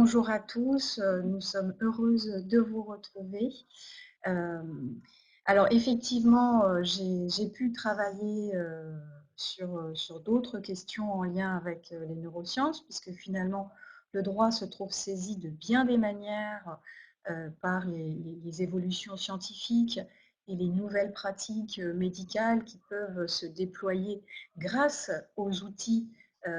bonjour à tous, nous sommes heureuses de vous retrouver. Euh, alors effectivement, j'ai pu travailler sur d'autres questions en lien avec les neurosciences, puisque finalement le droit se trouve saisi de bien des manières par les évolutions scientifiques et les nouvelles pratiques médicales qui peuvent se déployer grâce aux outils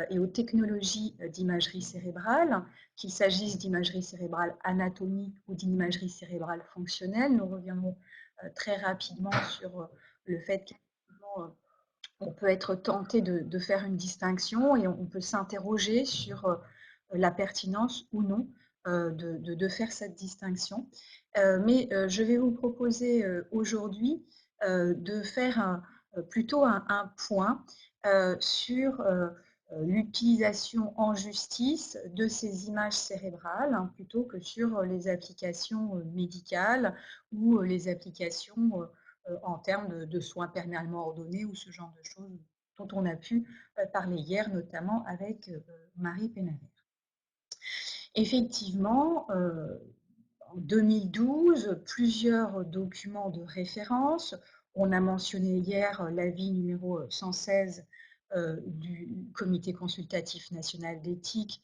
et aux technologies d'imagerie cérébrale, qu'il s'agisse d'imagerie cérébrale anatomique ou d'imagerie cérébrale fonctionnelle. Nous reviendrons très rapidement sur le fait qu'on peut être tenté de faire une distinction et on peut s'interroger sur la pertinence ou non de faire cette distinction. Mais je vais vous proposer aujourd'hui de faire plutôt un point sur l'utilisation en justice de ces images cérébrales plutôt que sur les applications médicales ou les applications en termes de soins pénalement ordonnés ou ce genre de choses dont on a pu parler hier, notamment avec Marie Pénavert. Effectivement, en 2012, plusieurs documents de référence. On a mentionné hier l'avis numéro 116 du Comité consultatif national d'éthique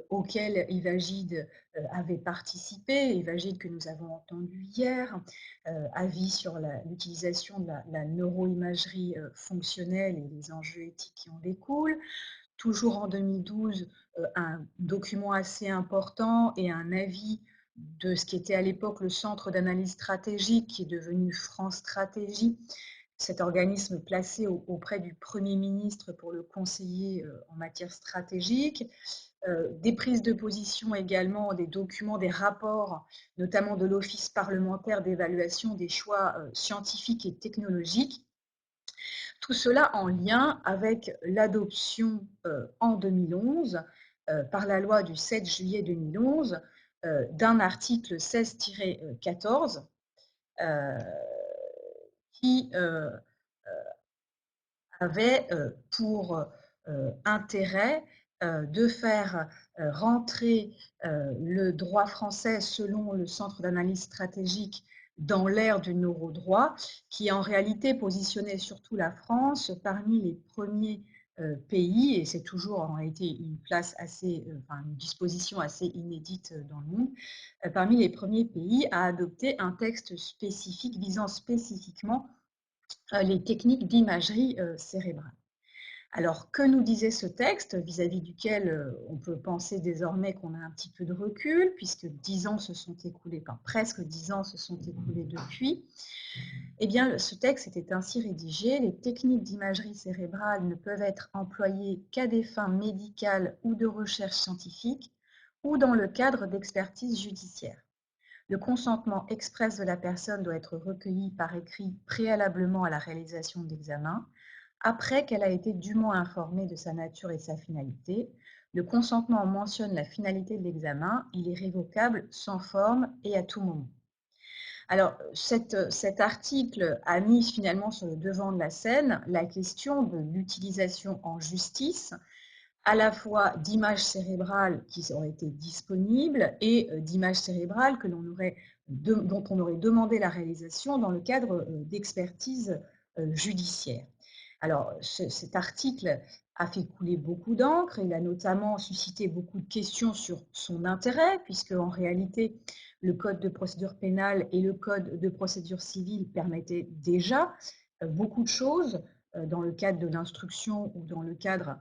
auquel Evagide avait participé, Evagide que nous avons entendu hier, avis sur l'utilisation de la neuroimagerie fonctionnelle et les enjeux éthiques qui en découlent. Toujours en 2012, un document assez important et un avis de ce qui était à l'époque le Centre d'analyse stratégique, qui est devenu France Stratégie, cet organisme placé auprès du Premier ministre pour le conseiller en matière stratégique. Des prises de position également, des documents, des rapports, notamment de l'Office parlementaire d'évaluation des choix scientifiques et technologiques. Tout cela en lien avec l'adoption en 2011, par la loi du 7 juillet 2011, d'un article 16-14 qui avait pour intérêt de faire rentrer le droit français selon le Centre d'analyse stratégique dans l'ère du neurodroit, qui en réalité positionnait surtout la France parmi les premiers pays, et c'est toujours en réalité une place assez, enfin, une disposition assez inédite dans le monde, parmi les premiers pays à adopter un texte spécifique visant spécifiquement les techniques d'imagerie cérébrale. Alors, que nous disait ce texte vis-à-vis duquel on peut penser désormais qu'on a un petit peu de recul, puisque 10 ans se sont écoulés, enfin presque 10 ans se sont écoulés depuis. Eh bien, ce texte était ainsi rédigé: les techniques d'imagerie cérébrale ne peuvent être employées qu'à des fins médicales ou de recherche scientifique, ou dans le cadre d'expertise judiciaire. Le consentement express de la personne doit être recueilli par écrit préalablement à la réalisation de l'examen, après qu'elle a été dûment informée de sa nature et de sa finalité. Le consentement mentionne la finalité de l'examen, il est révocable sans forme et à tout moment. Alors, cet article a mis finalement sur le devant de la scène la question de l'utilisation en justice, à la fois d'images cérébrales qui auraient été disponibles et d'images cérébrales dont on aurait demandé la réalisation dans le cadre d'expertise judiciaire. Alors, cet article a fait couler beaucoup d'encre, il a notamment suscité beaucoup de questions sur son intérêt, puisque en réalité, le Code de procédure pénale et le Code de procédure civile permettaient déjà beaucoup de choses dans le cadre de l'instruction ou dans le cadre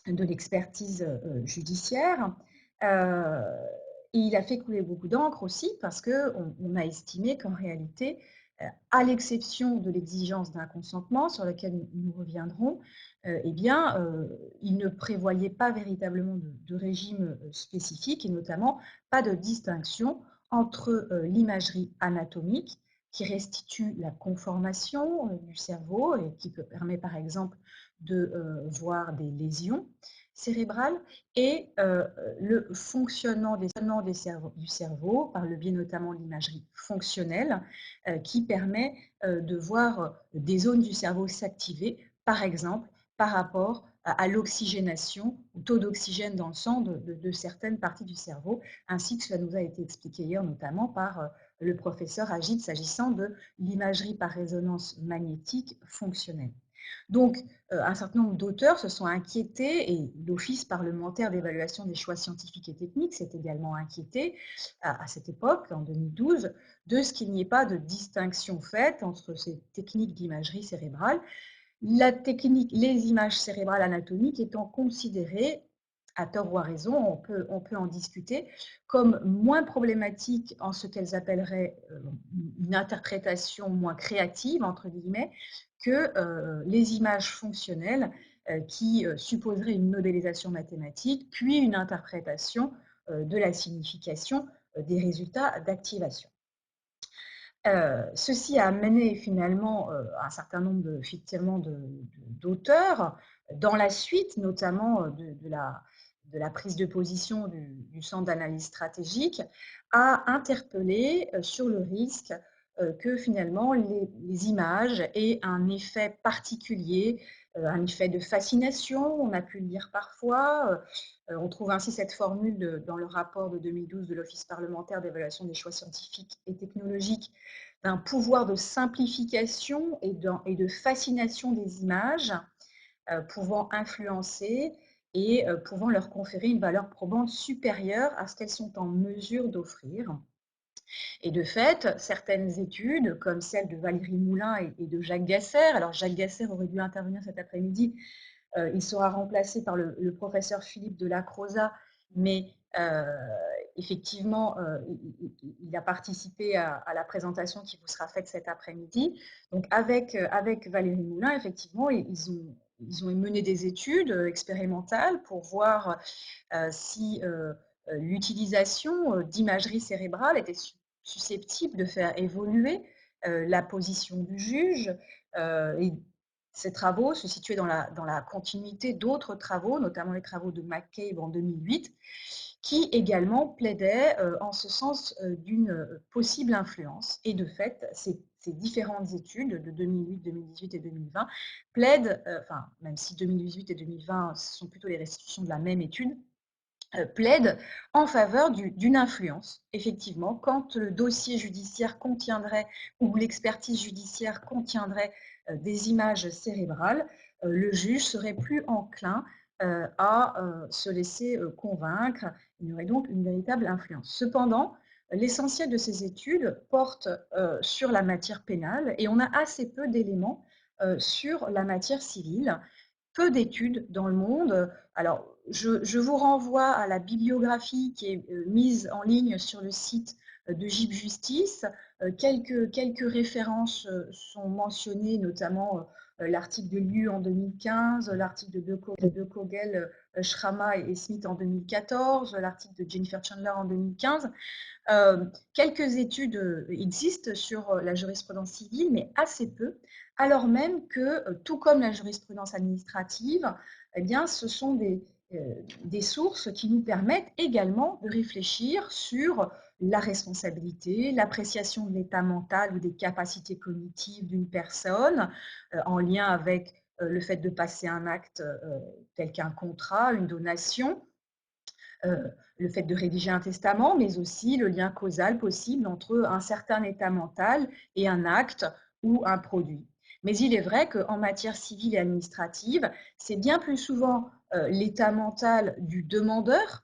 de l'expertise judiciaire. Et il a fait couler beaucoup d'encre aussi parce qu'on a estimé qu'en réalité, à l'exception de l'exigence d'un consentement sur lequel nous reviendrons, eh bien, il ne prévoyait pas véritablement de régime spécifique et notamment pas de distinction entre l'imagerie anatomique qui restitue la conformation du cerveau et qui permet par exemple de voir des lésions cérébrales et le fonctionnement du cerveau par le biais notamment de l'imagerie fonctionnelle qui permet de voir des zones du cerveau s'activer, par exemple par rapport à l'oxygénation, au taux d'oxygène dans le sang de certaines parties du cerveau, ainsi que cela nous a été expliqué hier notamment par le professeur Agit s'agissant de l'imagerie par résonance magnétique fonctionnelle. Donc, un certain nombre d'auteurs se sont inquiétés, et l'Office parlementaire d'évaluation des choix scientifiques et techniques s'est également inquiété à cette époque, en 2012, de ce qu'il n'y ait pas de distinction faite entre ces techniques d'imagerie cérébrale, les images cérébrales anatomiques étant considérées, à tort ou à raison, on peut en discuter, comme moins problématiques en ce qu'elles appelleraient une interprétation moins créative, entre guillemets, que les images fonctionnelles qui supposeraient une modélisation mathématique, puis une interprétation de la signification des résultats d'activation. Ceci a amené finalement un certain nombre d'auteurs dans la suite, notamment de la prise de position du Centre d'analyse stratégique, à interpeller sur le risque que finalement les images aient un effet particulier, un effet de fascination, on a pu le lire parfois. On trouve ainsi cette formule dans le rapport de 2012 de l'Office parlementaire d'évaluation des choix scientifiques et technologiques, d'un pouvoir de simplification et de fascination des images, pouvant influencer et pouvant leur conférer une valeur probante supérieure à ce qu'elles sont en mesure d'offrir. Et de fait, certaines études, comme celle de Valérie Moulin et de Jacques Gasser, alors Jacques Gasser aurait dû intervenir cet après-midi, il sera remplacé par le professeur Philippe Delacroza, mais effectivement, il a participé à la présentation qui vous sera faite cet après-midi. Donc avec Valérie Moulin, effectivement, ils ont mené des études expérimentales pour voir si l'utilisation d'imagerie cérébrale était susceptible de faire évoluer la position du juge. Et ces travaux se situaient dans la continuité d'autres travaux, notamment les travaux de McCabe en 2008, qui également plaidaient en ce sens d'une possible influence. Et de fait, ces différentes études de 2008, 2018 et 2020 plaident, enfin, même si 2018 et 2020 sont plutôt les restitutions de la même étude, plaide en faveur d'une influence, effectivement, quand le dossier judiciaire contiendrait ou l'expertise judiciaire contiendrait des images cérébrales, le juge serait plus enclin à se laisser convaincre. Il y aurait donc une véritable influence. Cependant, l'essentiel de ces études porte sur la matière pénale et on a assez peu d'éléments sur la matière civile. Peu d'études dans le monde. Alors, je vous renvoie à la bibliographie qui est mise en ligne sur le site de GIP Justice. Quelques références sont mentionnées, notamment l'article de Liu en 2015, l'article de Kogel, Schramma et Smith en 2014, l'article de Jennifer Chandler en 2015. Quelques études existent sur la jurisprudence civile, mais assez peu, alors même que, tout comme la jurisprudence administrative, eh bien, ce sont des sources qui nous permettent également de réfléchir sur la responsabilité, l'appréciation de l'état mental ou des capacités cognitives d'une personne, en lien avec le fait de passer un acte tel qu'un contrat, une donation, le fait de rédiger un testament, mais aussi le lien causal possible entre un certain état mental et un acte ou un produit. Mais il est vrai qu'en matière civile et administrative, c'est bien plus souvent l'état mental du demandeur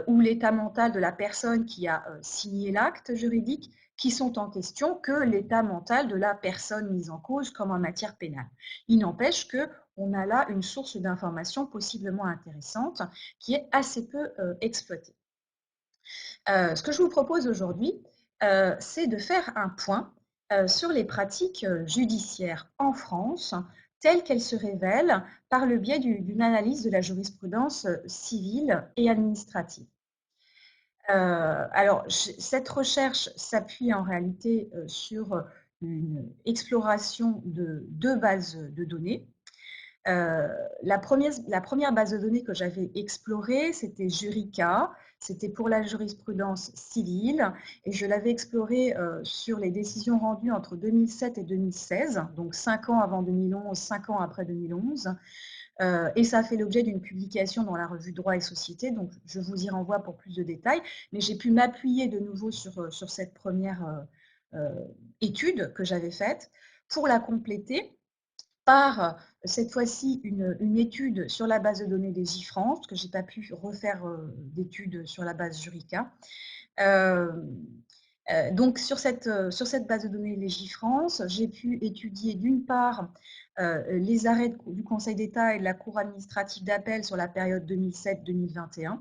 ou l'état mental de la personne qui a signé l'acte juridique qui sont en question que l'état mental de la personne mise en cause comme en matière pénale. Il n'empêche qu'on a là une source d'information possiblement intéressante qui est assez peu exploitée. Ce que je vous propose aujourd'hui, c'est de faire un point sur les pratiques judiciaires en France telles qu'elles se révèlent par le biais d'une analyse de la jurisprudence civile et administrative. Alors, cette recherche s'appuie en réalité sur une exploration de deux bases de données. La première base de données que j'avais explorée, c'était Jurica, c'était pour la jurisprudence civile, et je l'avais explorée sur les décisions rendues entre 2007 et 2016, donc 5 ans avant 2011, 5 ans après 2011. Et ça a fait l'objet d'une publication dans la revue Droit et Société, donc je vous y renvoie pour plus de détails, mais j'ai pu m'appuyer de nouveau sur cette première étude que j'avais faite pour la compléter par cette fois-ci une étude sur la base de données des JFrance, parce que je n'ai pas pu refaire d'études sur la base Jurica. Donc sur cette base de données Légifrance, j'ai pu étudier d'une part les arrêts du Conseil d'État et de la Cour administrative d'appel sur la période 2007-2021.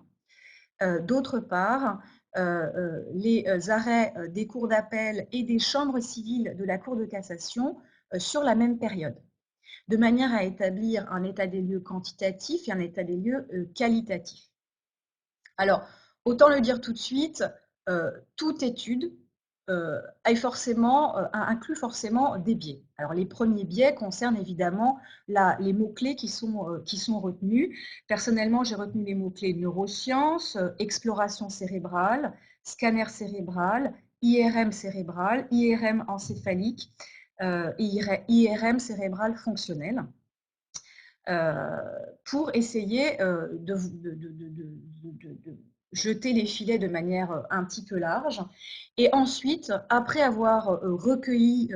D'autre part, les arrêts des cours d'appel et des chambres civiles de la Cour de cassation sur la même période, de manière à établir un état des lieux quantitatif et un état des lieux qualitatif. Alors, autant le dire tout de suite, toute étude inclut forcément des biais. Alors, les premiers biais concernent évidemment les mots-clés qui sont retenus. Personnellement, j'ai retenu les mots-clés neurosciences, exploration cérébrale, scanner cérébral, IRM cérébral, IRM encéphalique, IRM cérébral fonctionnel. Pour essayer de jeter les filets de manière un petit peu large. Et ensuite, après avoir recueilli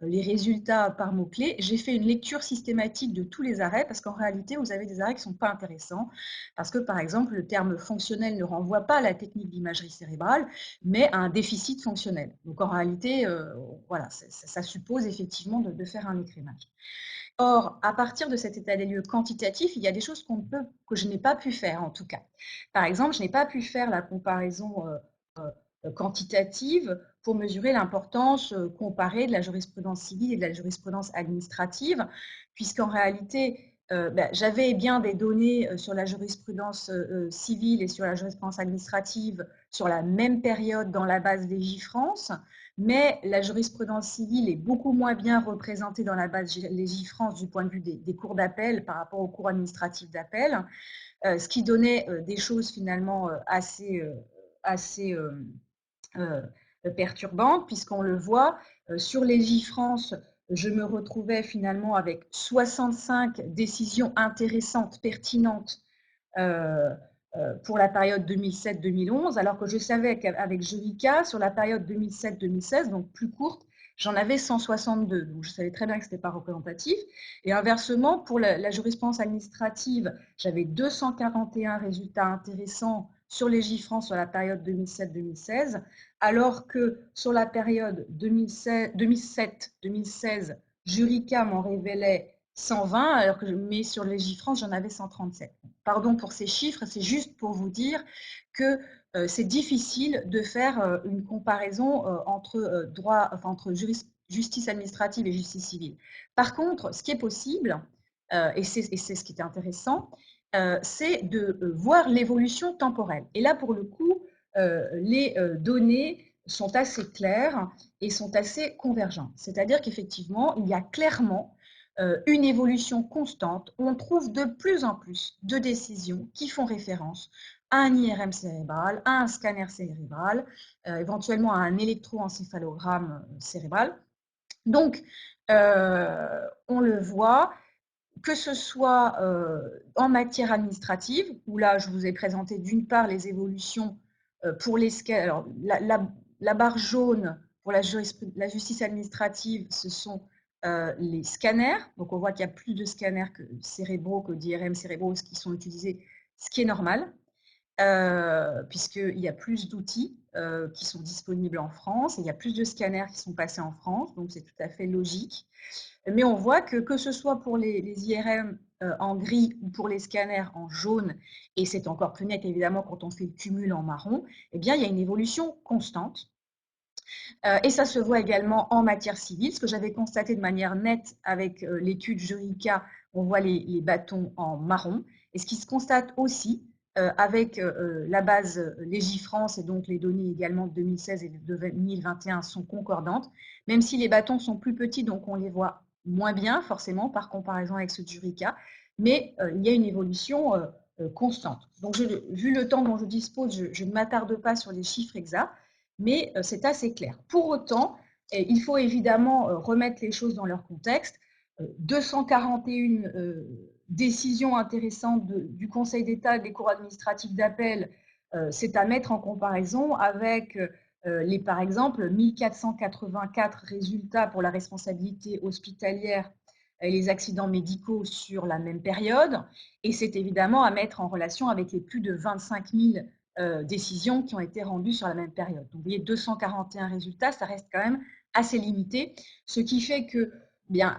les résultats par mots-clés, j'ai fait une lecture systématique de tous les arrêts, parce qu'en réalité, vous avez des arrêts qui ne sont pas intéressants, parce que, par exemple, le terme fonctionnel ne renvoie pas à la technique d'imagerie cérébrale, mais à un déficit fonctionnel. Donc, en réalité, voilà, ça suppose effectivement de faire un écrémage. Or, à partir de cet état des lieux quantitatif, il y a des choses que je n'ai pas pu faire, en tout cas. Par exemple, je n'ai pas pu faire la comparaison quantitative pour mesurer l'importance comparée de la jurisprudence civile et de la jurisprudence administrative, puisqu'en réalité, j'avais bien des données sur la jurisprudence civile et sur la jurisprudence administrative sur la même période dans la base Légifrance, mais la jurisprudence civile est beaucoup moins bien représentée dans la base Légifrance du point de vue des cours d'appel par rapport aux cours administratifs d'appel, ce qui donnait des choses finalement assez perturbantes, puisqu'on le voit, sur Légifrance, je me retrouvais finalement avec 65 décisions intéressantes, pertinentes, pour la période 2007-2011, alors que je savais qu'avec Jurica, sur la période 2007-2016, donc plus courte, j'en avais 162. Donc je savais très bien que ce n'était pas représentatif. Et inversement, pour la jurisprudence administrative, j'avais 241 résultats intéressants sur Légifrance sur la période 2007-2016, alors que sur la période 2007-2016, Jurica m'en révélait 120, alors que mais sur Légifrance, j'en avais 137. Pardon pour ces chiffres, c'est juste pour vous dire que c'est difficile de faire une comparaison entre justice administrative et justice civile. Par contre, ce qui est possible, et c'est ce qui est intéressant, c'est de voir l'évolution temporelle. Et là, pour le coup, les données sont assez claires et sont assez convergentes. C'est-à-dire qu'effectivement, il y a clairement une évolution constante. On trouve de plus en plus de décisions qui font référence à un IRM cérébral, à un scanner cérébral, éventuellement à un électroencéphalogramme cérébral. Donc, on le voit, que ce soit en matière administrative, où là, je vous ai présenté d'une part les évolutions pour les scanners. Alors, la barre jaune pour la justice administrative, ce sont les scanners. Donc, on voit qu'il y a plus de scanners cérébraux que d'IRM cérébraux qui sont utilisés, ce qui est normal, puisqu'il y a plus d'outils qui sont disponibles en France, et il y a plus de scanners qui sont passés en France, donc c'est tout à fait logique. Mais on voit que ce soit pour les IRM en gris ou pour les scanners en jaune, et c'est encore plus net évidemment quand on fait le cumul en marron, eh bien, il y a une évolution constante. Et ça se voit également en matière civile, ce que j'avais constaté de manière nette avec l'étude Jurica, on voit les bâtons en marron. Et ce qui se constate aussi avec la base Légifrance, et donc les données également de 2016 et de 2021 sont concordantes, même si les bâtons sont plus petits, donc on les voit moins bien forcément par comparaison avec ceux du RICA, mais il y a une évolution constante. Donc, vu le temps dont je dispose, je ne m'attarde pas sur les chiffres exacts, mais c'est assez clair. Pour autant, il faut évidemment remettre les choses dans leur contexte. 241 décisions intéressantes du Conseil d'État et des cours administratifs d'appel, c'est à mettre en comparaison avec par exemple, 1484 résultats pour la responsabilité hospitalière et les accidents médicaux sur la même période. Et c'est évidemment à mettre en relation avec les plus de 25 000 décisions qui ont été rendues sur la même période. Donc, vous voyez, 241 résultats, ça reste quand même assez limité, ce qui fait que bien,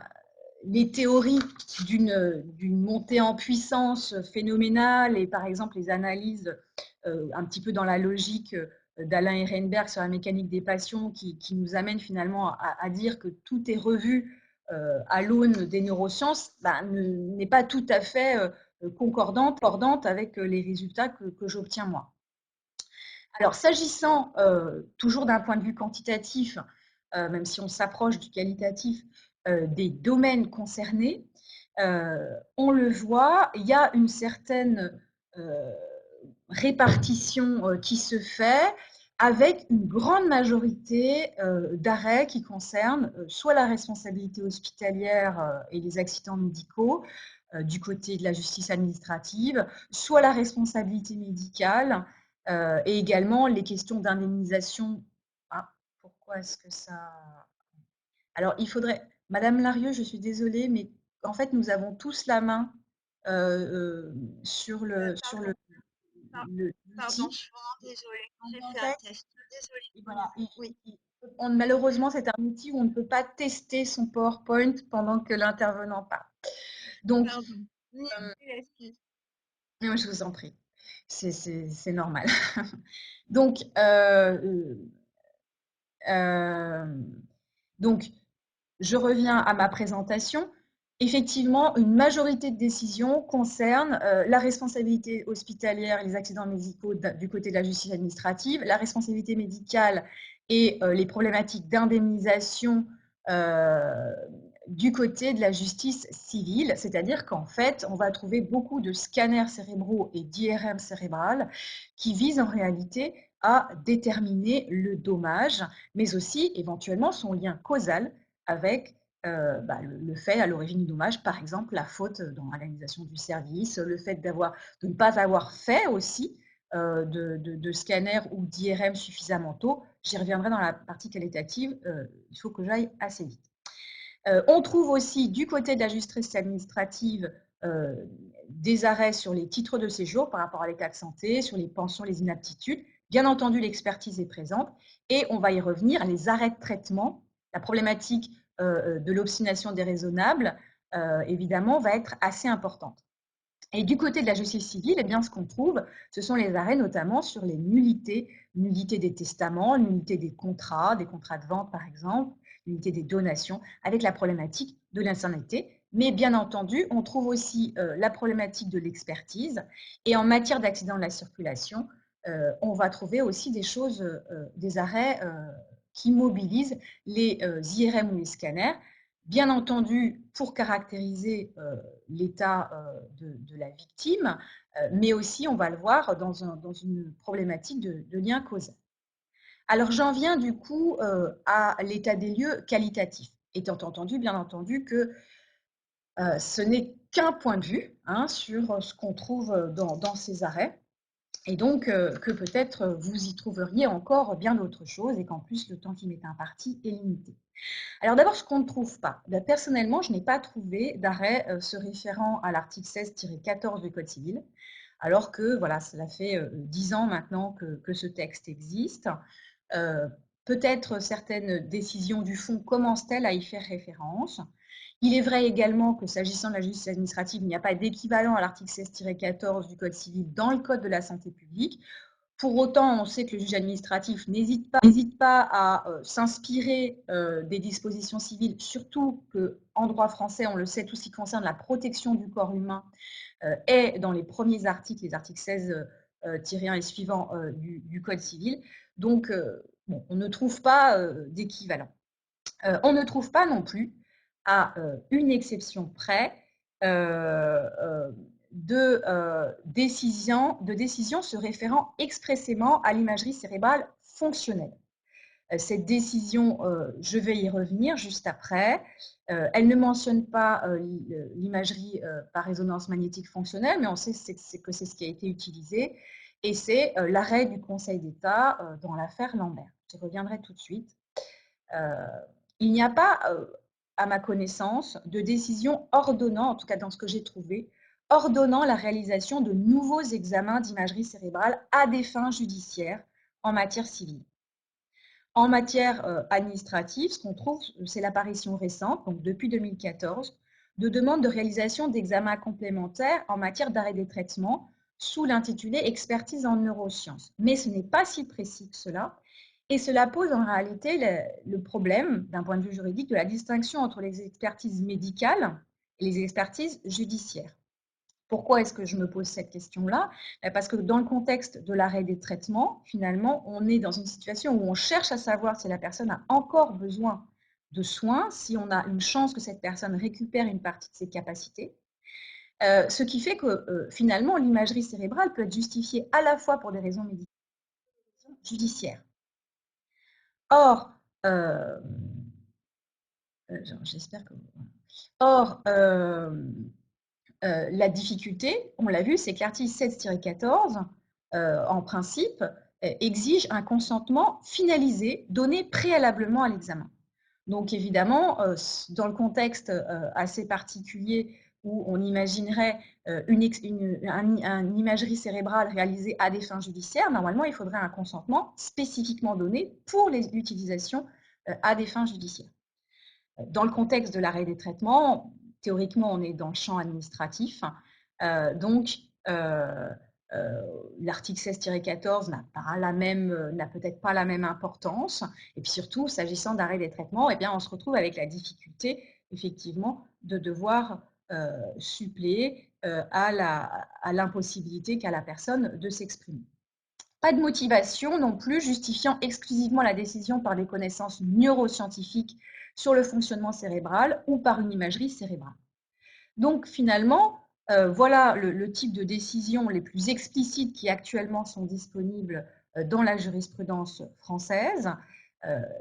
les théories d'une montée en puissance phénoménale et par exemple les analyses un petit peu dans la logique d'Alain Ehrenberg sur la mécanique des passions qui nous amène finalement à dire que tout est revu à l'aune des neurosciences, n'est pas tout à fait concordante avec les résultats que j'obtiens moi. Alors, s'agissant toujours d'un point de vue quantitatif, même si on s'approche du qualitatif, des domaines concernés, on le voit, il y a une certaine répartition qui se fait avec une grande majorité d'arrêts qui concernent soit la responsabilité hospitalière et les accidents médicaux du côté de la justice administrative, soit la responsabilité médicale et également les questions d'indemnisation. Ah, pourquoi est-ce que ça... Alors, il faudrait... Madame Larieux, je suis désolée, mais en fait, nous avons tous la main sur Pardon, pardon, l'outil. je suis vraiment désolée. Donc, J'ai en fait un fait, test. Désolée. voilà, Oui, malheureusement, c'est un outil où on ne peut pas tester son PowerPoint pendant que l'intervenant parle. Donc, pardon. Mille excuses. je vous en prie, c'est normal. Donc, euh, donc, je reviens à ma présentation. Effectivement, une majorité de décisions concernent la responsabilité hospitalière et les accidents médicaux du côté de la justice administrative, la responsabilité médicale et les problématiques d'indemnisation euh, du côté de la justice civile, c'est-à-dire qu'en fait, on va trouver beaucoup de scanners cérébraux et d'IRM cérébral qui visent en réalité à déterminer le dommage, mais aussi éventuellement son lien causal avec le fait à l'origine du dommage, par exemple la faute dans l'organisation du service, le fait de ne pas avoir fait aussi de scanner ou d'IRM suffisamment tôt. J'y reviendrai dans la partie qualitative, il faut que j'aille assez vite. On trouve aussi du côté de la justice administrative des arrêts sur les titres de séjour par rapport à l'état de santé, sur les pensions, les inaptitudes. Bien entendu, l'expertise est présente et on va y revenir. Les arrêts de traitement, la problématique de l'obstination déraisonnable, évidemment, va être assez importante. Et du côté de la justice civile, eh bien, ce qu'on trouve, ce sont les arrêts notamment sur les nullités, nullité des testaments, nullité des contrats de vente par exemple, nullité des donations, avec la problématique de l'insanité. Mais bien entendu, on trouve aussi la problématique de l'expertise. Et en matière d'accident de la circulation, on va trouver aussi des choses, des arrêts qui mobilisent les IRM ou les scanners. Bien entendu, pour caractériser l'état de la victime, mais aussi, on va le voir, dans une problématique de lien causal. Alors, j'en viens du coup à l'état des lieux qualitatif, étant entendu, bien entendu, que ce n'est qu'un point de vue hein, sur ce qu'on trouve dans ces arrêts, et donc que peut-être vous y trouveriez encore bien d'autres choses, et qu'en plus, le temps qui m'est imparti est limité. Alors d'abord, ce qu'on ne trouve pas. Personnellement, je n'ai pas trouvé d'arrêt se référant à l'article 16-14 du Code civil, alors que voilà, cela fait 10 ans maintenant que ce texte existe. Peut-être certaines décisions du fond commencent-elles à y faire référence. Il est vrai également que s'agissant de la justice administrative, il n'y a pas d'équivalent à l'article 16-14 du Code civil dans le Code de la santé publique. Pour autant, on sait que le juge administratif n'hésite pas à s'inspirer des dispositions civiles, surtout qu'en droit français, on le sait, tout ce qui concerne la protection du corps humain est dans les premiers articles, les articles 16-1 et suivants du Code civil. Donc, bon, on ne trouve pas d'équivalent. On ne trouve pas non plus à une exception près, de décisions se référant expressément à l'imagerie cérébrale fonctionnelle. Cette décision, je vais y revenir juste après. Elle ne mentionne pas l'imagerie par résonance magnétique fonctionnelle, mais on sait que c'est ce qui a été utilisé. Et c'est l'arrêt du Conseil d'État dans l'affaire Lambert. Je reviendrai tout de suite. Il n'y a pas, à ma connaissance, de décision ordonnant, en tout cas dans ce que j'ai trouvé, ordonnant la réalisation de nouveaux examens d'imagerie cérébrale à des fins judiciaires en matière civile. En matière administrative, ce qu'on trouve, c'est l'apparition récente, donc depuis 2014, de demandes de réalisation d'examens complémentaires en matière d'arrêt des traitements sous l'intitulé expertise en neurosciences. Mais ce n'est pas si précis que cela, et cela pose en réalité le problème, d'un point de vue juridique, de la distinction entre les expertises médicales et les expertises judiciaires. Pourquoi est-ce que je me pose cette question-là? Parce que dans le contexte de l'arrêt des traitements, finalement, on est dans une situation où on cherche à savoir si la personne a encore besoin de soins, si on a une chance que cette personne récupère une partie de ses capacités. Ce qui fait que finalement, l'imagerie cérébrale peut être justifiée à la fois pour des raisons médicales et des raisons judiciaires. Or, j'espère que... Or, la difficulté, on l'a vu, c'est que l'article 16-14, en principe, exige un consentement finalisé, donné préalablement à l'examen. Donc évidemment, dans le contexte assez particulier où on imaginerait une imagerie cérébrale réalisée à des fins judiciaires, normalement, il faudrait un consentement spécifiquement donné pour l'utilisation à des fins judiciaires. Dans le contexte de l'arrêt des traitements, théoriquement, on est dans le champ administratif. Donc, l'article 16-14 n'a peut-être pas la même importance. Et puis surtout, s'agissant d'arrêt des traitements, eh bien, on se retrouve avec la difficulté, effectivement, de devoir suppléer à l'impossibilité qu'a la personne de s'exprimer. Pas de motivation non plus justifiant exclusivement la décision par des connaissances neuroscientifiques sur le fonctionnement cérébral ou par une imagerie cérébrale. Donc finalement, voilà le type de décisions les plus explicites qui actuellement sont disponibles dans la jurisprudence française.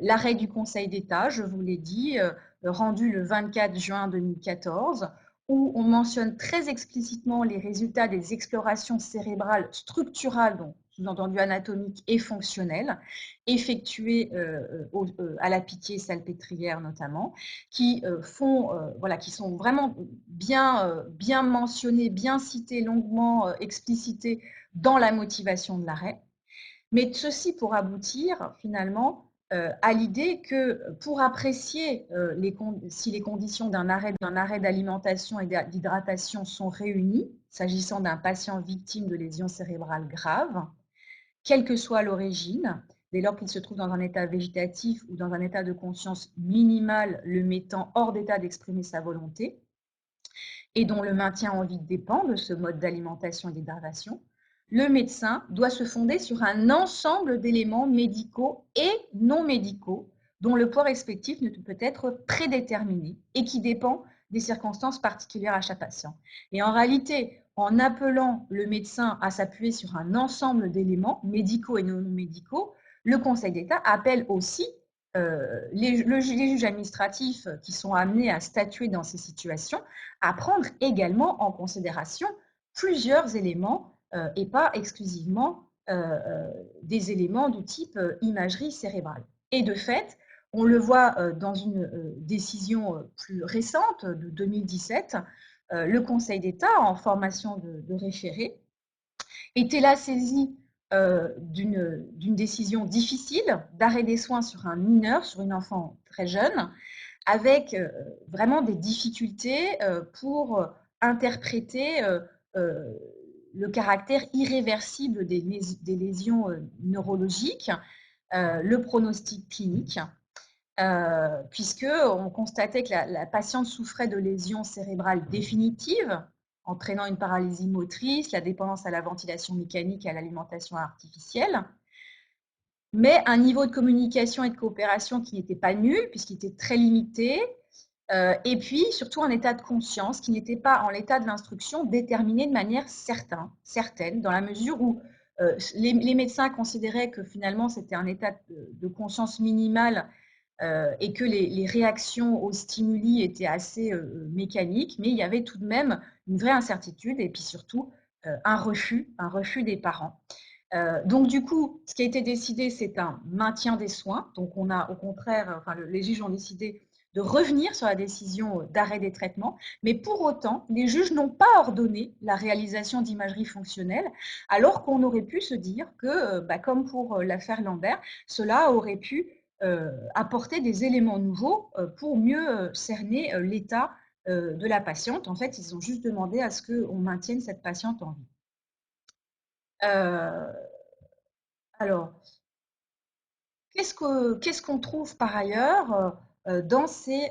L'arrêt du Conseil d'État, je vous l'ai dit, rendu le 24 juin 2014, où on mentionne très explicitement les résultats des explorations cérébrales structurales, donc sous-entendu anatomiques et fonctionnelles, effectuées à la Pitié-Salpêtrière notamment, qui sont vraiment bien mentionnées, bien citées, longuement explicitées dans la motivation de l'arrêt. Mais ceci pour aboutir finalement à l'idée que pour apprécier si les conditions d'un arrêt d'alimentation et d'hydratation sont réunies, s'agissant d'un patient victime de lésions cérébrales graves, quelle que soit l'origine, dès lors qu'il se trouve dans un état végétatif ou dans un état de conscience minimal le mettant hors d'état d'exprimer sa volonté, et dont le maintien en vie dépend de ce mode d'alimentation et d'hydratation, le médecin doit se fonder sur un ensemble d'éléments médicaux et non médicaux dont le poids respectif ne peut être prédéterminé et qui dépend des circonstances particulières à chaque patient. Et en réalité, en appelant le médecin à s'appuyer sur un ensemble d'éléments médicaux et non médicaux, le Conseil d'État appelle aussi les juges administratifs qui sont amenés à statuer dans ces situations à prendre également en considération plusieurs éléments et pas exclusivement des éléments du type imagerie cérébrale. Et de fait, on le voit dans une décision plus récente de 2017, le Conseil d'État, en formation de référé, était là saisi d'une décision difficile d'arrêt des soins sur un mineur, sur une enfant très jeune, avec vraiment des difficultés pour interpréter le caractère irréversible des lésions neurologiques, le pronostic clinique, puisqu'on constatait que la patiente souffrait de lésions cérébrales définitives, entraînant une paralysie motrice, la dépendance à la ventilation mécanique et à l'alimentation artificielle, mais un niveau de communication et de coopération qui n'était pas nul, puisqu'il était très limité, Et puis, surtout, un état de conscience qui n'était pas en l'état de l'instruction déterminé de manière certaine, dans la mesure où les médecins considéraient que finalement c'était un état de conscience minimal et que les réactions aux stimuli étaient assez mécaniques, mais il y avait tout de même une vraie incertitude et puis surtout un refus des parents. Donc du coup, ce qui a été décidé, c'est un maintien des soins. Donc on a au contraire, enfin les juges ont décidé de revenir sur la décision d'arrêt des traitements, mais pour autant, les juges n'ont pas ordonné la réalisation d'imagerie fonctionnelle, alors qu'on aurait pu se dire que, comme pour l'affaire Lambert, cela aurait pu apporter des éléments nouveaux pour mieux cerner l'état de la patiente. En fait, ils ont juste demandé à ce qu'on maintienne cette patiente en vie. Alors, qu'est-ce qu'on trouve par ailleurs dans ces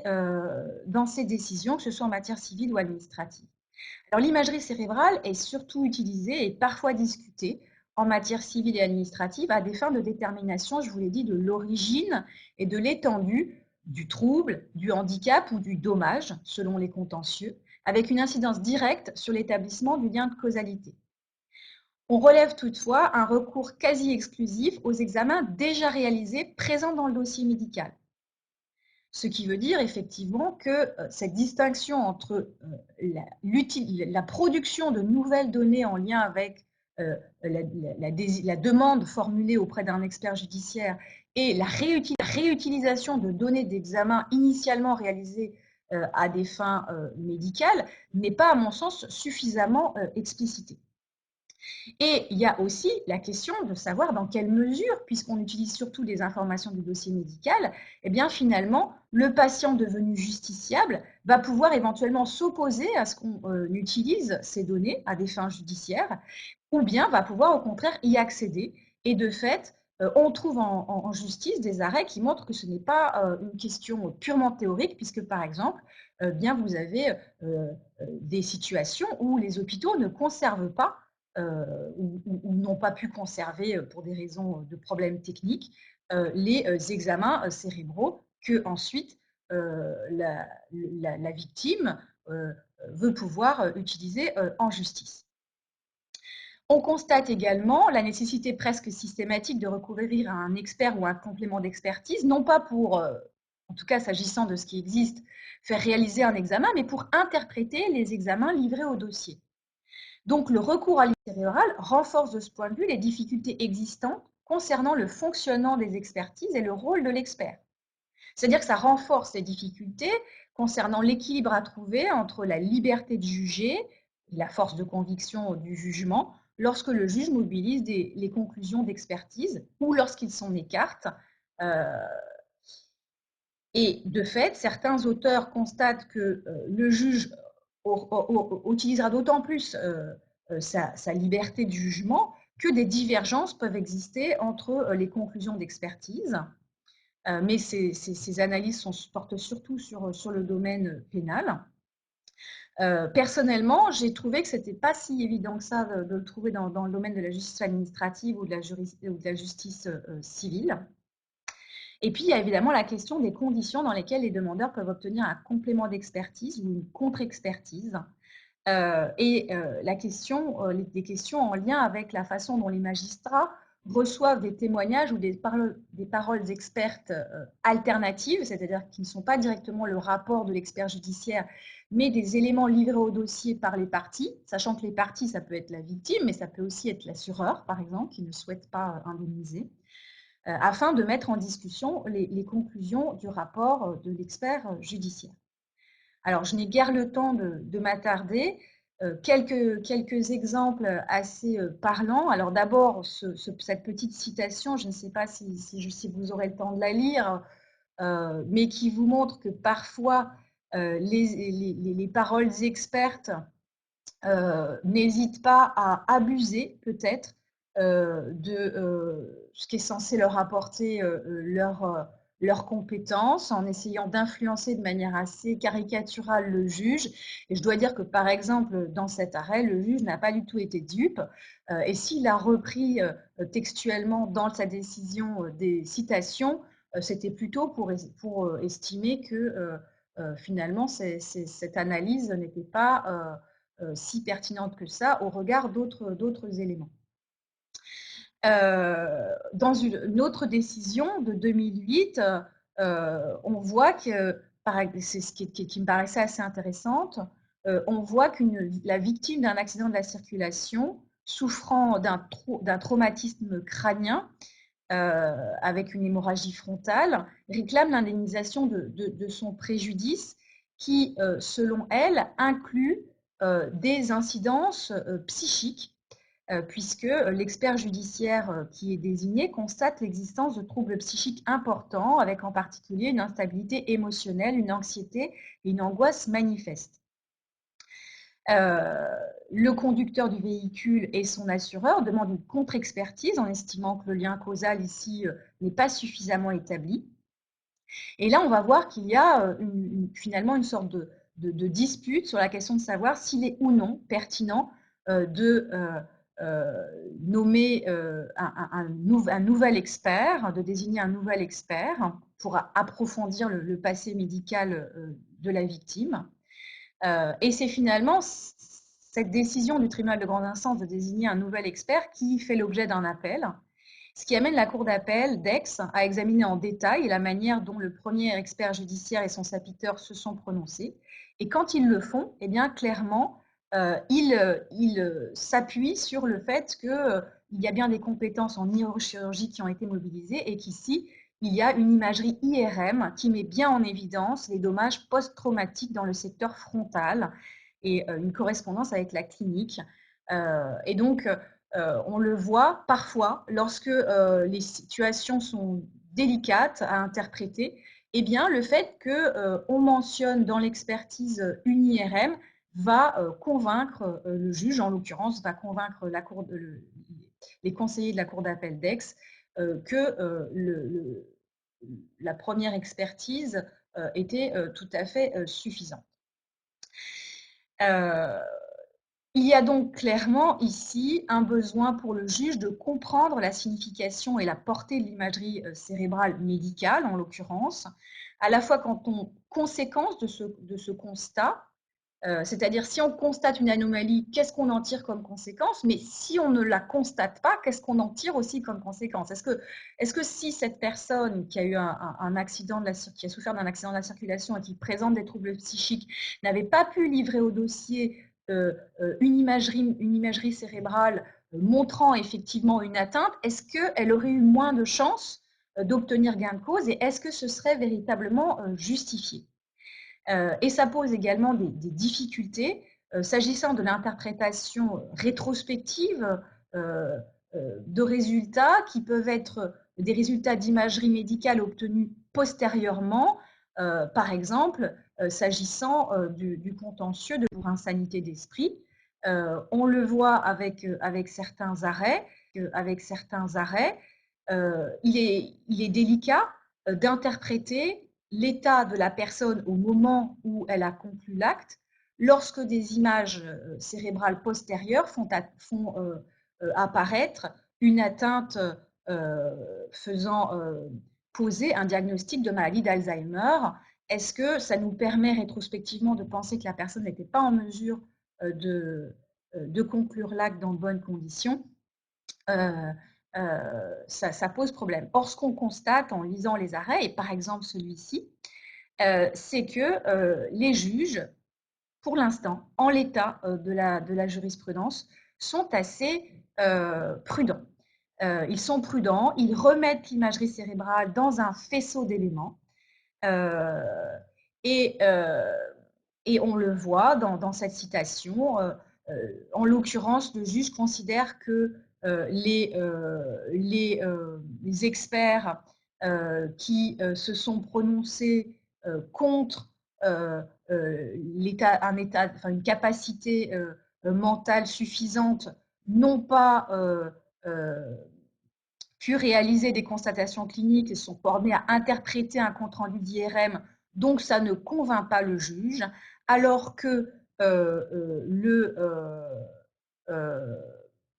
décisions, que ce soit en matière civile ou administrative? Alors, l'imagerie cérébrale est surtout utilisée et parfois discutée en matière civile et administrative à des fins de détermination, je vous l'ai dit, de l'origine et de l'étendue du trouble, du handicap ou du dommage, selon les contentieux, avec une incidence directe sur l'établissement du lien de causalité. On relève toutefois un recours quasi exclusif aux examens déjà réalisés présents dans le dossier médical. Ce qui veut dire effectivement que cette distinction entre la production de nouvelles données en lien avec la demande formulée auprès d'un expert judiciaire et la réutilisation de données d'examen initialement réalisées à des fins médicales n'est pas, à mon sens, suffisamment explicitée. Et il y a aussi la question de savoir dans quelle mesure, puisqu'on utilise surtout des informations du dossier médical, eh bien finalement, le patient devenu justiciable va pouvoir éventuellement s'opposer à ce qu'on utilise ces données à des fins judiciaires, ou bien va pouvoir au contraire y accéder. Et de fait, on trouve en justice des arrêts qui montrent que ce n'est pas une question purement théorique, puisque par exemple, bien vous avez des situations où les hôpitaux ne conservent pas ou n'ont pas pu conserver pour des raisons de problèmes techniques les examens cérébraux que ensuite la victime veut pouvoir utiliser en justice. On constate également la nécessité presque systématique de recourir à un expert ou un complément d'expertise, non pas pour, en tout cas s'agissant de ce qui existe, faire réaliser un examen, mais pour interpréter les examens livrés au dossier. Donc, le recours à l'imagerie cérébrale renforce de ce point de vue les difficultés existantes concernant le fonctionnement des expertises et le rôle de l'expert. C'est-à-dire que ça renforce les difficultés concernant l'équilibre à trouver entre la liberté de juger et la force de conviction du jugement lorsque le juge mobilise les conclusions d'expertise ou lorsqu'il s'en écarte. Et de fait, certains auteurs constatent que le juge utilisera d'autant plus sa liberté de jugement que des divergences peuvent exister entre les conclusions d'expertise. Mais ces analyses portent surtout sur le domaine pénal. Personnellement, j'ai trouvé que ce n'était pas si évident que ça de le trouver dans le domaine de la justice administrative ou de la justice civile. Et puis, il y a évidemment la question des conditions dans lesquelles les demandeurs peuvent obtenir un complément d'expertise ou une contre-expertise. Des questions en lien avec la façon dont les magistrats reçoivent des témoignages ou des paroles expertes alternatives, c'est-à-dire qui ne sont pas directement le rapport de l'expert judiciaire, mais des éléments livrés au dossier par les parties, sachant que les parties, ça peut être la victime, mais ça peut aussi être l'assureur, par exemple, qui ne souhaite pas indemniser, afin de mettre en discussion les conclusions du rapport de l'expert judiciaire. Alors, je n'ai guère le temps de m'attarder. Quelques exemples assez parlants. Alors d'abord, cette petite citation, je ne sais pas si vous aurez le temps de la lire, mais qui vous montre que parfois les paroles expertes n'hésitent pas à abuser peut-être de ce qui est censé leur apporter leurs compétences, en essayant d'influencer de manière assez caricaturale le juge. Et je dois dire que, par exemple, dans cet arrêt, le juge n'a pas du tout été dupe. Et s'il a repris textuellement dans sa décision des citations, c'était plutôt pour estimer que finalement, cette analyse n'était pas si pertinente que ça au regard d'autres éléments. Dans une autre décision de 2008, on voit que, c'est ce qui me paraissait assez intéressante, on voit que la victime d'un accident de la circulation souffrant d'un traumatisme crânien avec une hémorragie frontale réclame l'indemnisation de son préjudice qui, selon elle, inclut des incidences psychiques puisque l'expert judiciaire qui est désigné constate l'existence de troubles psychiques importants, avec en particulier une instabilité émotionnelle, une anxiété et une angoisse manifeste. Le conducteur du véhicule et son assureur demandent une contre-expertise en estimant que le lien causal ici n'est pas suffisamment établi. Et là, on va voir qu'il y a finalement une sorte de dispute sur la question de savoir s'il est ou non pertinent de nommer un nouvel expert, de désigner un nouvel expert pour approfondir le passé médical de la victime. Et c'est finalement cette décision du tribunal de grande instance de désigner un nouvel expert qui fait l'objet d'un appel, ce qui amène la Cour d'appel d'Aix à examiner en détail la manière dont le premier expert judiciaire et son sapiteur se sont prononcés. Et quand ils le font, eh bien, clairement, ils s'appuient sur le fait qu'il y a bien des compétences en neurochirurgie qui ont été mobilisées et qu'ici, il y a une imagerie IRM qui met bien en évidence les dommages post-traumatiques dans le secteur frontal et une correspondance avec la clinique. Et donc, on le voit parfois lorsque les situations sont délicates à interpréter, eh bien, le fait qu'on mentionne dans l'expertise une IRM va convaincre le juge, en l'occurrence, va convaincre les conseillers de la Cour d'appel d'Aix que la première expertise était tout à fait suffisante. Il y a donc clairement ici un besoin pour le juge de comprendre la signification et la portée de l'imagerie cérébrale médicale, en l'occurrence, à la fois quant aux conséquences de ce constat, c'est-à-dire si on constate une anomalie, qu'est-ce qu'on en tire comme conséquence? Mais si on ne la constate pas, qu'est-ce qu'on en tire aussi comme conséquence? Est-ce que si cette personne qui a eu un accident qui a souffert d'un accident de la circulation et qui présente des troubles psychiques n'avait pas pu livrer au dossier une imagerie cérébrale montrant effectivement une atteinte, est-ce qu'elle aurait eu moins de chances d'obtenir gain de cause et est-ce que ce serait véritablement justifié? Et ça pose également des difficultés s'agissant de l'interprétation rétrospective de résultats qui peuvent être des résultats d'imagerie médicale obtenus postérieurement, par exemple, s'agissant du contentieux pour insanité d'esprit. On le voit avec certains arrêts. Il est délicat d'interpréter l'état de la personne au moment où elle a conclu l'acte, lorsque des images cérébrales postérieures font apparaître une atteinte faisant poser un diagnostic de maladie d'Alzheimer. Est-ce que ça nous permet rétrospectivement de penser que la personne n'était pas en mesure de conclure l'acte dans de bonnes conditions? Ça pose problème. Or, ce qu'on constate en lisant les arrêts, et par exemple celui-ci, c'est que les juges, pour l'instant, en l'état de la jurisprudence, sont assez prudents. Ils sont prudents, ils remettent l'imagerie cérébrale dans un faisceau d'éléments et on le voit dans cette citation. En l'occurrence, le juge considère que les experts qui se sont prononcés contre une capacité mentale suffisante n'ont pas pu réaliser des constatations cliniques et sont bornés à interpréter un compte-rendu d'IRM, donc ça ne convainc pas le juge, alors que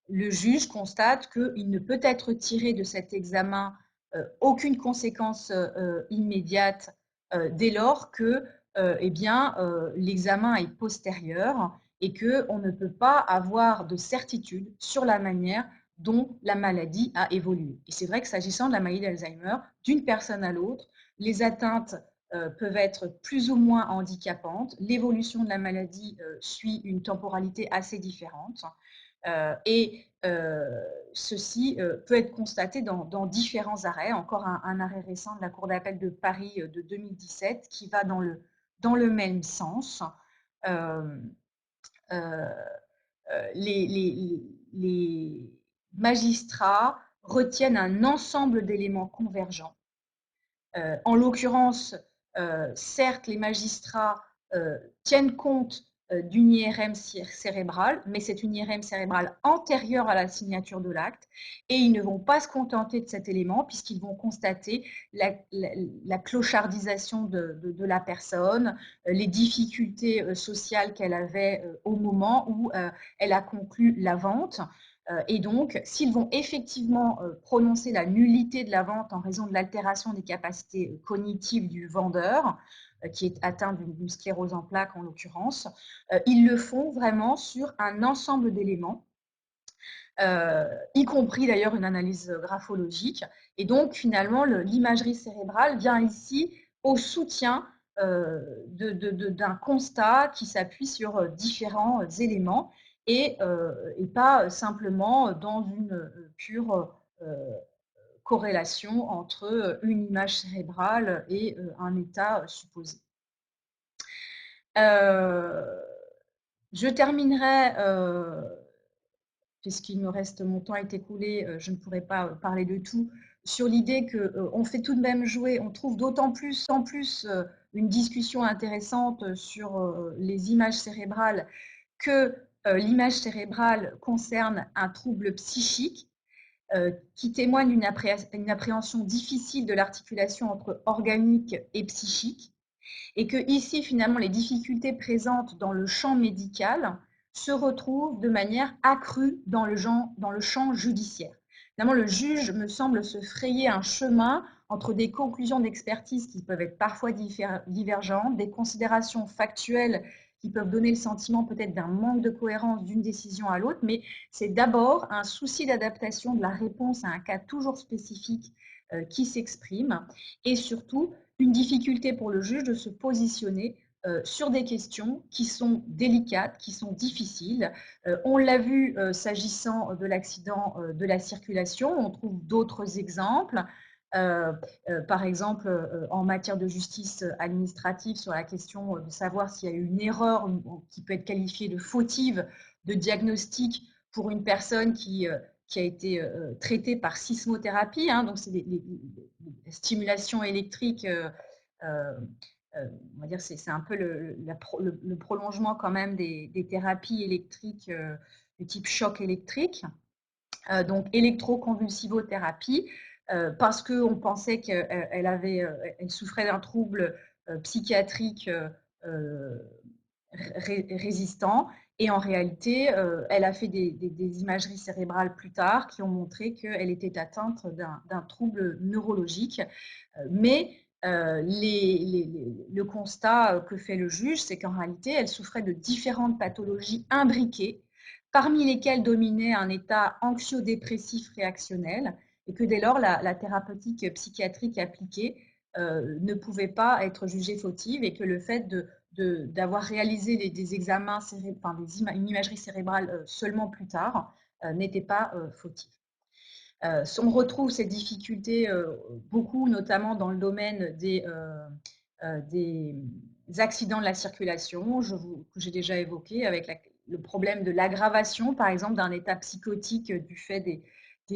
le juge constate qu'il ne peut être tiré de cet examen aucune conséquence immédiate dès lors que eh bien, l'examen est postérieur et qu'on ne peut pas avoir de certitude sur la manière dont la maladie a évolué. Et c'est vrai que s'agissant de la maladie d'Alzheimer, d'une personne à l'autre, les atteintes peuvent être plus ou moins handicapantes. L'évolution de la maladie suit une temporalité assez différente. Et ceci peut être constaté dans différents arrêts. Encore un arrêt récent de la Cour d'appel de Paris de 2017 qui va dans le même sens. Les magistrats retiennent un ensemble d'éléments convergents. En l'occurrence, certes, les magistrats tiennent compte d'une IRM cérébrale, mais c'est une IRM cérébrale antérieure à la signature de l'acte, et ils ne vont pas se contenter de cet élément puisqu'ils vont constater la clochardisation de la personne, les difficultés sociales qu'elle avait au moment où elle a conclu la vente. Et donc, s'ils vont effectivement prononcer la nullité de la vente en raison de l'altération des capacités cognitives du vendeur, qui est atteint d'une sclérose en plaques en l'occurrence, ils le font vraiment sur un ensemble d'éléments, y compris d'ailleurs une analyse graphologique. Et donc, finalement, l'imagerie cérébrale vient ici au soutien d'un constat qui s'appuie sur différents éléments et pas simplement dans une pure corrélation entre une image cérébrale et un état supposé. Je terminerai, puisqu'il me reste, mon temps est écoulé, je ne pourrai pas parler de tout, sur l'idée qu'on fait tout de même jouer, on trouve d'autant plus, en plus, une discussion intéressante sur les images cérébrales que l'image cérébrale concerne un trouble psychique qui témoigne d'une appréhension difficile de l'articulation entre organique et psychique, et que ici, finalement, les difficultés présentes dans le champ médical se retrouvent de manière accrue dans le champ judiciaire. Finalement, le juge me semble se frayer un chemin entre des conclusions d'expertise qui peuvent être parfois divergentes, des considérations factuelles qui peuvent donner le sentiment peut-être d'un manque de cohérence d'une décision à l'autre, mais c'est d'abord un souci d'adaptation de la réponse à un cas toujours spécifique qui s'exprime, et surtout une difficulté pour le juge de se positionner sur des questions qui sont délicates, qui sont difficiles. On l'a vu s'agissant de l'accident de la circulation, on trouve d'autres exemples. Par exemple, en matière de justice administrative, sur la question de savoir s'il y a eu une erreur qui peut être qualifiée de fautive de diagnostic pour une personne qui a été traitée par sismothérapie, hein, donc c'est des stimulations électriques, on va dire c'est un peu le prolongement quand même des thérapies électriques de type choc électrique, donc électroconvulsivothérapie, parce qu'on pensait qu'elle souffrait d'un trouble psychiatrique résistant. Et en réalité, elle a fait des imageries cérébrales plus tard qui ont montré qu'elle était atteinte d'un trouble neurologique. Mais le constat que fait le juge, c'est qu'en réalité, elle souffrait de différentes pathologies imbriquées, parmi lesquelles dominait un état anxio-dépressif réactionnel, et que dès lors, la thérapeutique psychiatrique appliquée ne pouvait pas être jugée fautive, et que le fait d'avoir réalisé des examens, une imagerie cérébrale seulement plus tard, n'était pas fautif. On retrouve ces difficultés beaucoup, notamment dans le domaine des accidents de la circulation, que j'ai déjà évoqué, avec le problème de l'aggravation, par exemple, d'un état psychotique du fait des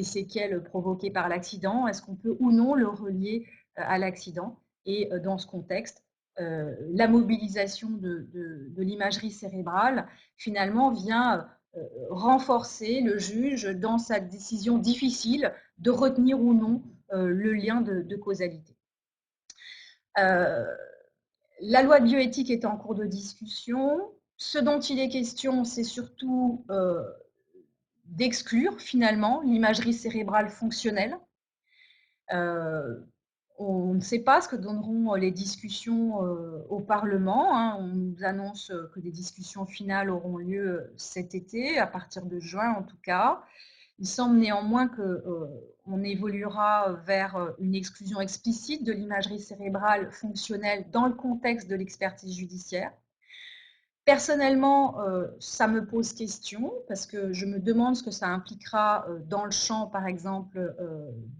séquelles provoquées par l'accident. Est-ce qu'on peut ou non le relier à l'accident? Et dans ce contexte, la mobilisation de l'imagerie cérébrale, finalement, vient renforcer le juge dans sa décision difficile de retenir ou non le lien de causalité. La loi de bioéthique est en cours de discussion. Ce dont il est question, c'est surtout d'exclure finalement l'imagerie cérébrale fonctionnelle. On ne sait pas ce que donneront les discussions au Parlement, hein. On nous annonce que des discussions finales auront lieu cet été, à partir de juin en tout cas. Il semble néanmoins qu'on évoluera vers une exclusion explicite de l'imagerie cérébrale fonctionnelle dans le contexte de l'expertise judiciaire. Personnellement, ça me pose question parce que je me demande ce que ça impliquera dans le champ, par exemple,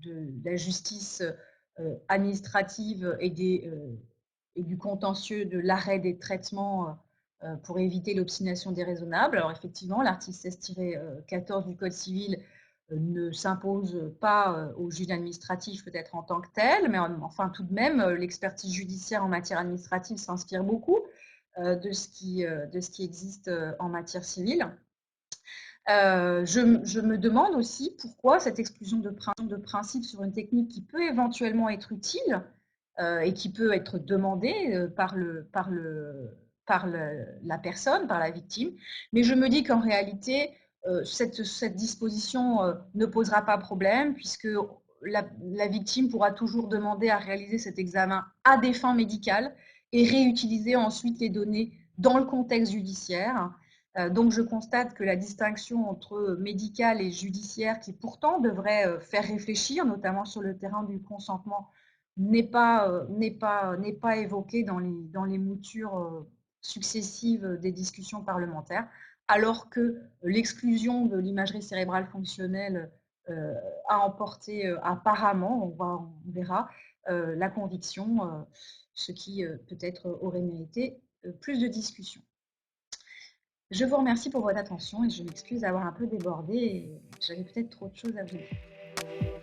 de la justice administrative et du contentieux de l'arrêt des traitements pour éviter l'obstination déraisonnable. Alors effectivement, l'article 16-14 du Code civil ne s'impose pas au juge administratif peut-être en tant que tel, mais enfin tout de même, l'expertise judiciaire en matière administrative s'inspire beaucoup de ce qui existe en matière civile. Je me demande aussi pourquoi cette exclusion de principe sur une technique qui peut éventuellement être utile et qui peut être demandée par la personne, par la victime. Mais je me dis qu'en réalité, cette disposition ne posera pas problème puisque la victime pourra toujours demander à réaliser cet examen à des fins médicales et réutiliser ensuite les données dans le contexte judiciaire. Donc je constate que la distinction entre médical et judiciaire, qui pourtant devrait faire réfléchir, notamment sur le terrain du consentement, n'est pas évoquée dans les moutures successives des discussions parlementaires, alors que l'exclusion de l'imagerie cérébrale fonctionnelle a emporté apparemment, on verra, la conviction, ce qui peut-être aurait mérité plus de discussion. Je vous remercie pour votre attention et je m'excuse d'avoir un peu débordé et j'avais peut-être trop de choses à vous dire.